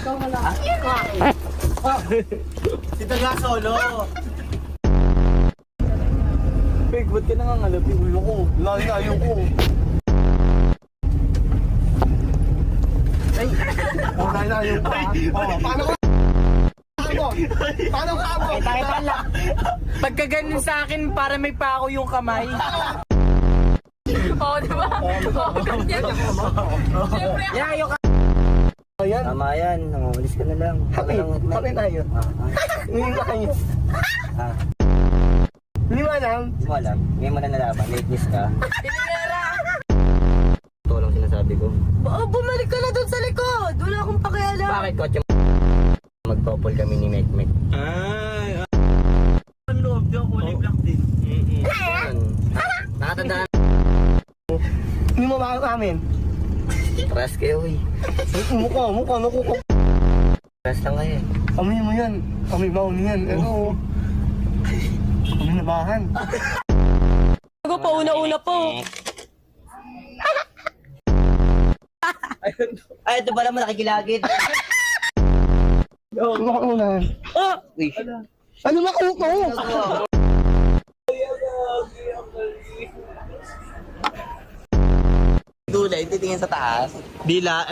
Ikaw na lang. Si Taga Solo. Peg, ba't ka nangangalap yung ulo ko? Lagi na ayoko. Ay! Lagi na ayoko. Paano ka? Paano ka ako? Tayo pala. Pagka ganun sa akin, para may pako yung kamay. Oo, diba? Oo, ganyan. Siyempre, Yayo ka. Ayan. Tama yan, nangungulis ka na lang. Happy. Happy tayo. Hindi ba kayo? Hindi mo alam? Hindi mo alam, ngayon mo na nalaman, lateness ka. Tinigara. Ito lang sinasabi ko. Bumalik ka na doon sa likod. Wala akong pakialam. Bakit kotse mo? Mag-couple kami ni Mekmek. Ang loob yung kulay black din. Yan. Nakatandaan. Hindi mo makakamin. Paras kayo eh. Mukha, nakukup. Paras lang kayo eh. Kami mo yan. Kami baon yan. Ano? Kami nabahan. Ako pa una-una po. Ay, ito pala mo nakikilagid. Ano ka una? Uy. Ano makuko? Dulay, titingin sa taas. Bila.